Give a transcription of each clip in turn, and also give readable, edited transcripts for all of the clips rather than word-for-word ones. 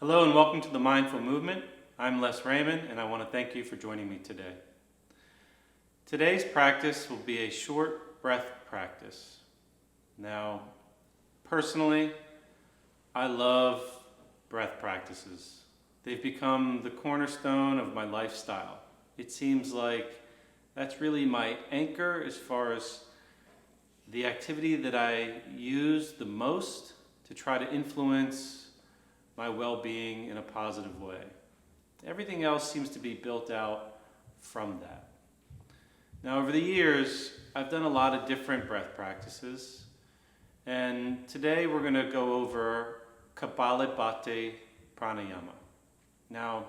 Hello and welcome to the Mindful Movement. I'm Les Raymond and I want to thank you for joining me today. Today's practice will be a short breath practice. Now, personally, I love breath practices. They've become the cornerstone of my lifestyle. It seems like that's really my anchor as far as the activity that I use the most to try to influence my well-being in a positive way. Everything else seems to be built out from that. Now, over the years, I've done a lot of different breath practices, and today we're going to go over Kapalbhati pranayama. Now,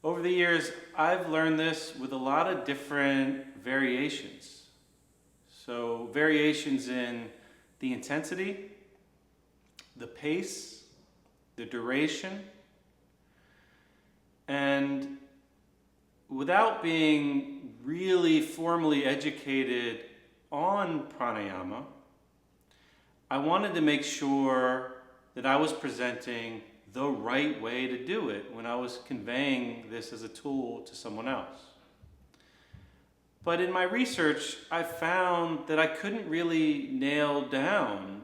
over the years, I've learned this with a lot of different variations. So, variations in the intensity, the pace, the duration, and without being really formally educated on pranayama, I wanted to make sure that I was presenting the right way to do it when I was conveying this as a tool to someone else. But in my research, I found that I couldn't really nail down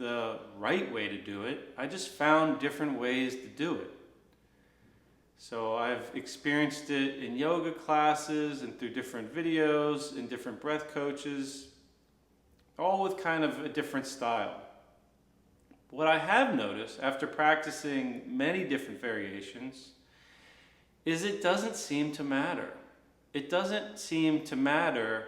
the right way to do it. I just found different ways to do it. So I've experienced it in yoga classes and through different videos and different breath coaches, all with kind of a different style. What I have noticed after practicing many different variations is it doesn't seem to matter. It doesn't seem to matter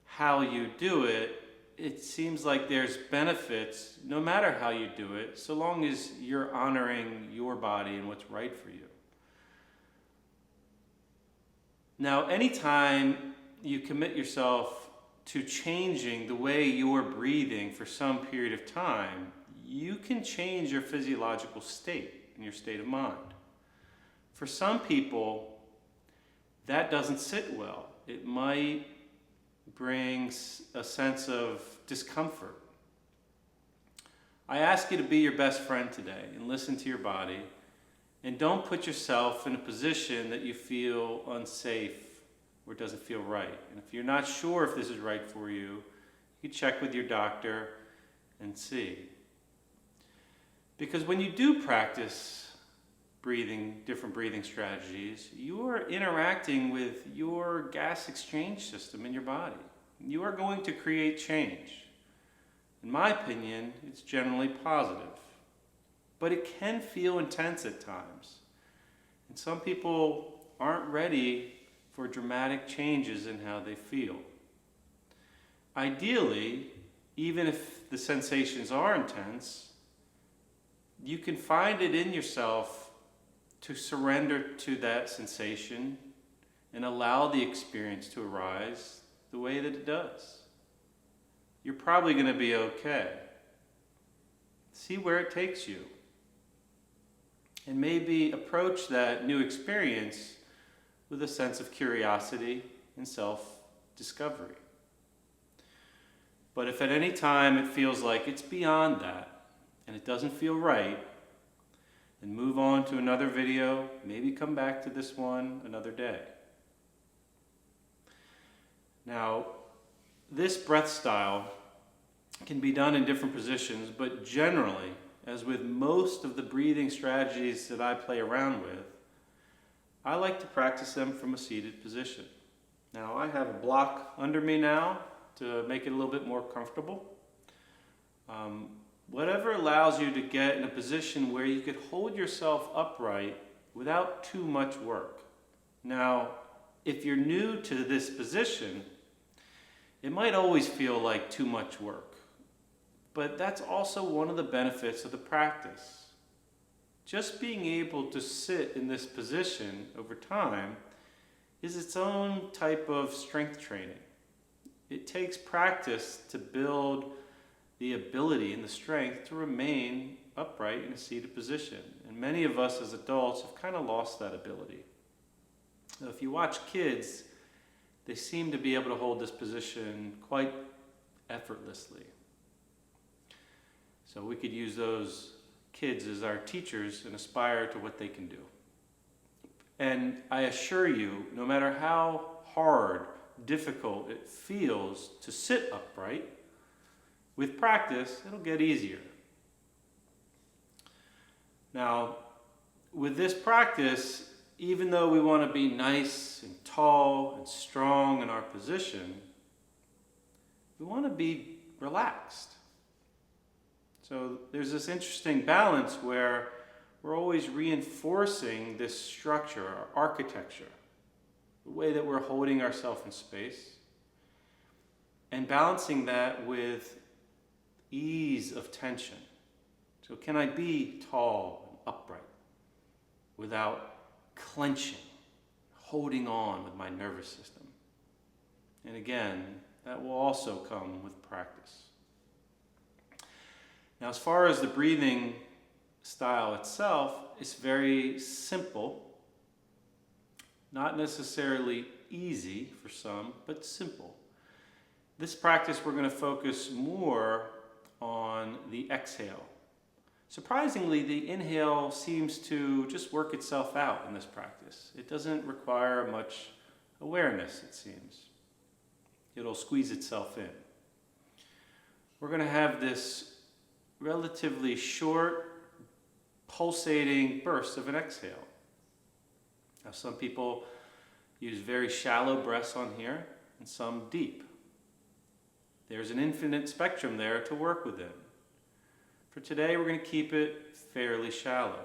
how you do it. It seems like there's benefits no matter how you do it, so long as you're honoring your body and what's right for you. Now, anytime you commit yourself to changing the way you're breathing for some period of time, you can change your physiological state and your state of mind. For some people, that doesn't sit well. It might brings a sense of discomfort. I ask you to be your best friend today and listen to your body, and don't put yourself in a position that you feel unsafe or doesn't feel right. And if you're not sure if this is right for you, you check with your doctor and see. Because when you do practice different breathing strategies, you are interacting with your gas exchange system in your body. You are going to create change. In my opinion, it's generally positive. But it can feel intense at times. And some people aren't ready for dramatic changes in how they feel. Ideally, even if the sensations are intense, you can find it in yourself to surrender to that sensation and allow the experience to arise the way that it does. You're probably going to be okay. See where it takes you. And maybe approach that new experience with a sense of curiosity and self-discovery. But if at any time it feels like it's beyond that and it doesn't feel right, and move on to another video, maybe come back to this one another day. Now, this breath style can be done in different positions, but generally, as with most of the breathing strategies that I play around with, I like to practice them from a seated position. Now, I have a block under me now to make it a little bit more comfortable. Whatever allows you to get in a position where you could hold yourself upright without too much work. Now, if you're new to this position, it might always feel like too much work. But that's also one of the benefits of the practice. Just being able to sit in this position over time is its own type of strength training. It takes practice to build the ability and the strength to remain upright in a seated position. And many of us as adults have kind of lost that ability. Now, if you watch kids, they seem to be able to hold this position quite effortlessly. So we could use those kids as our teachers and aspire to what they can do. And I assure you, no matter how hard, difficult it feels to sit upright, with practice, it'll get easier. Now, with this practice, even though we want to be nice and tall and strong in our position, we want to be relaxed. So there's this interesting balance where we're always reinforcing this structure, our architecture, the way that we're holding ourselves in space, and balancing that with ease of tension. So can I be tall and upright without clenching, holding on with my nervous system? And again, that will also come with practice. Now, as far as the breathing style itself, it's very simple. Not necessarily easy for some, but simple. This practice, we're going to focus more on the exhale. Surprisingly, the inhale seems to just work itself out in this practice. It doesn't require much awareness, it seems. It'll squeeze itself in. We're going to have this relatively short, pulsating burst of an exhale. Now, some people use very shallow breaths on here and some deep. There's an infinite spectrum there to work within. For today, we're going to keep it fairly shallow.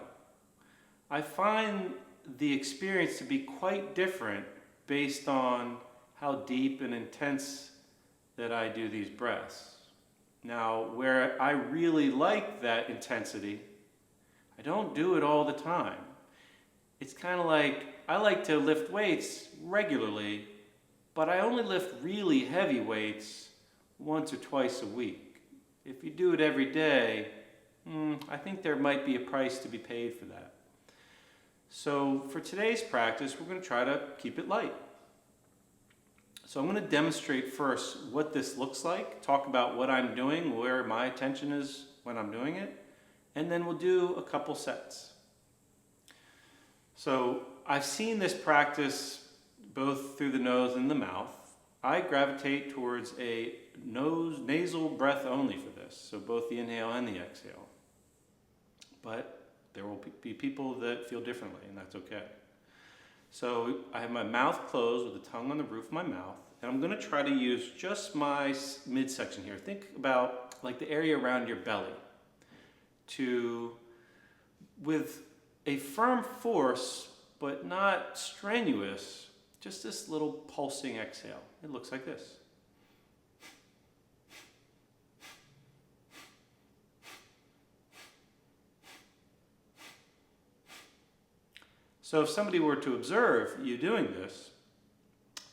I find the experience to be quite different based on how deep and intense that I do these breaths. Now, where I really like that intensity, I don't do it all the time. It's kind of like, I like to lift weights regularly, but I only lift really heavy weights once or twice a week. If you do it every day, I think there might be a price to be paid for that. So for today's practice, we're going to try to keep it light. So I'm going to demonstrate first what this looks like, talk about what I'm doing, where my attention is when I'm doing it, and then we'll do a couple sets. So I've seen this practice both through the nose and the mouth. I gravitate towards a nasal breath only for this, so both the inhale and the exhale. But there will be people that feel differently, and that's okay. So I have my mouth closed with the tongue on the roof of my mouth, and I'm going to try to use just my midsection here. Think about like the area around your belly with a firm force, but not strenuous, just this little pulsing exhale. It looks like this. So if somebody were to observe you doing this,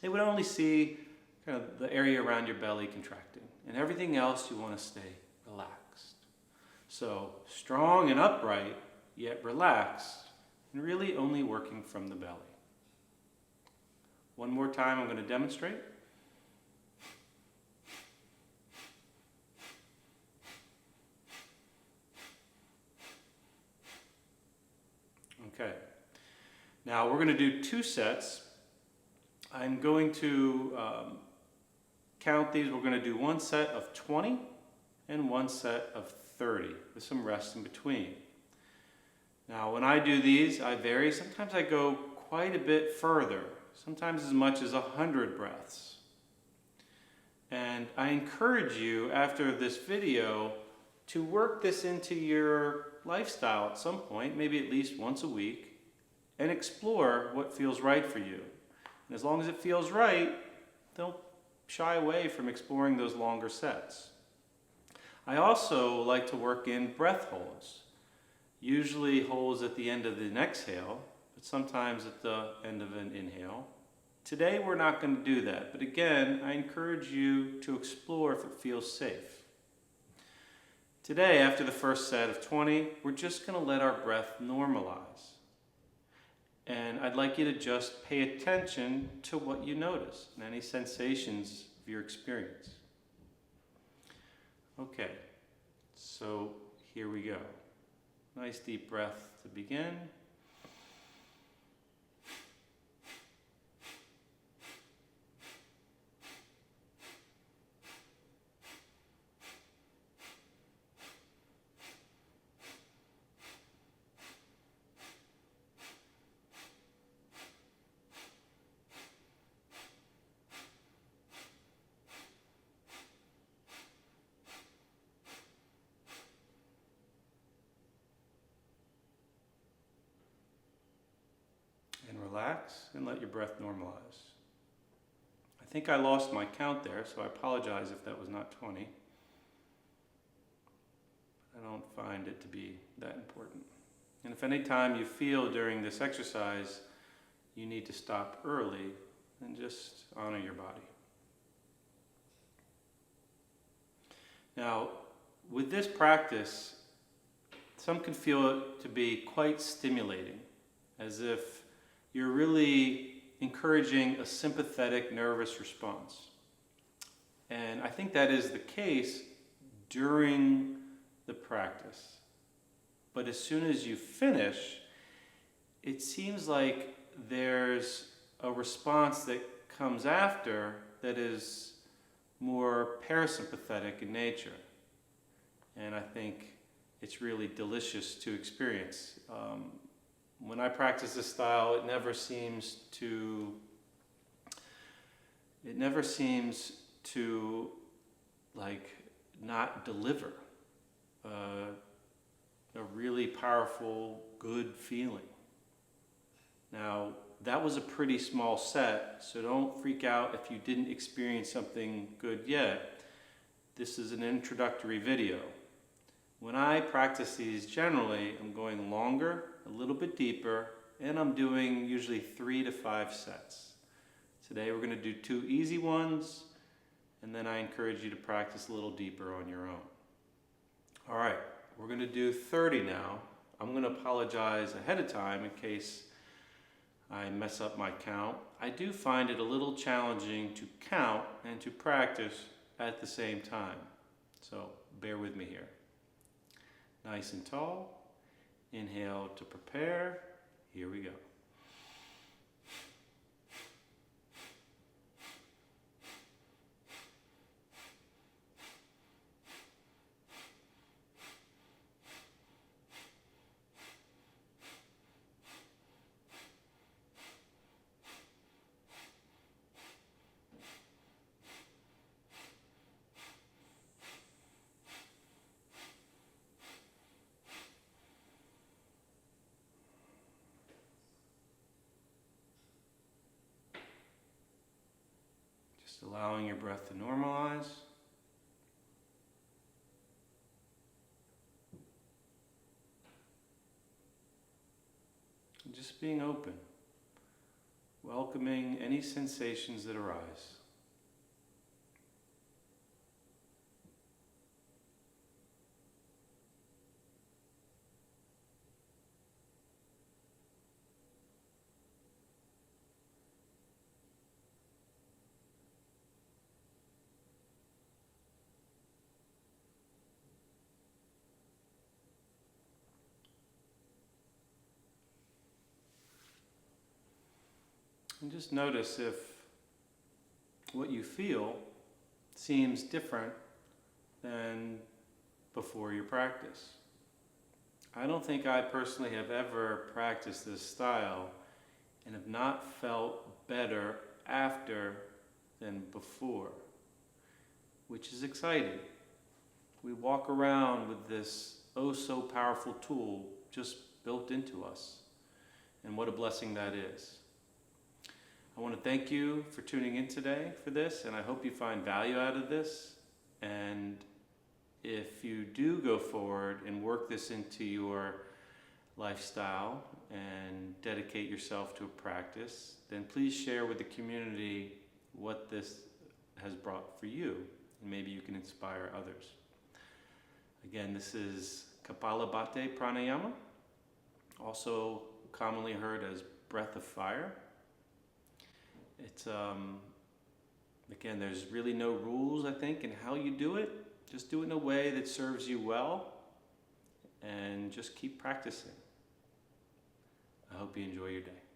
they would only see kind of the area around your belly contracting, and everything else you want to stay relaxed. So strong and upright, yet relaxed, and really only working from the belly. One more time, I'm going to demonstrate. Okay. Now we're going to do 2 sets. I'm going to count these. We're going to do 1 set of 20 and 1 set of 30 with some rest in between. Now when I do these, I vary. Sometimes I go quite a bit further, sometimes as much as 100 breaths. And I encourage you after this video to work this into your lifestyle at some point, maybe at least once a week, and explore what feels right for you. And as long as it feels right, don't shy away from exploring those longer sets. I also like to work in breath holds. Usually holds at the end of an exhale, but sometimes at the end of an inhale. Today we're not going to do that, but again, I encourage you to explore if it feels safe. Today, after the first set of 20, we're just going to let our breath normalize. And I'd like you to just pay attention to what you notice and any sensations of your experience. Okay, so here we go. Nice deep breath to begin. And relax and let your breath normalize. I think I lost my count there, so I apologize if that was not 20. I don't find it to be that important. And if any time you feel during this exercise you need to stop early, then just honor your body. Now, with this practice, some can feel it to be quite stimulating, as if you're really encouraging a sympathetic nervous response. And I think that is the case during the practice. But as soon as you finish, it seems like there's a response that comes after that is more parasympathetic in nature. And I think it's really delicious to experience. When I practice this style, it never seems to like not deliver a really powerful, good feeling. Now, that was a pretty small set, so don't freak out if you didn't experience something good yet. This is an introductory video. When I practice these, generally, I'm going longer, a little bit deeper, and I'm doing usually 3 to 5 sets. Today we're going to do 2 easy ones, and then I encourage you to practice a little deeper on your own. All right, we're going to do 30 now. I'm going to apologize ahead of time in case I mess up my count. I do find it a little challenging to count and to practice at the same time, so bear with me here. Nice and tall. Inhale to prepare. Here we go. Just allowing your breath to normalize. And just being open, welcoming any sensations that arise. And just notice if what you feel seems different than before your practice. I don't think I personally have ever practiced this style and have not felt better after than before, which is exciting. We walk around with this oh so powerful tool just built into us, and what a blessing that is. I want to thank you for tuning in today for this, and I hope you find value out of this. And if you do go forward and work this into your lifestyle and dedicate yourself to a practice, then please share with the community what this has brought for you, and maybe you can inspire others. Again, this is Kapalbhati pranayama, also commonly heard as breath of fire. It's, again, there's really no rules, I think, in how you do it. Just do it in a way that serves you well and just keep practicing. I hope you enjoy your day.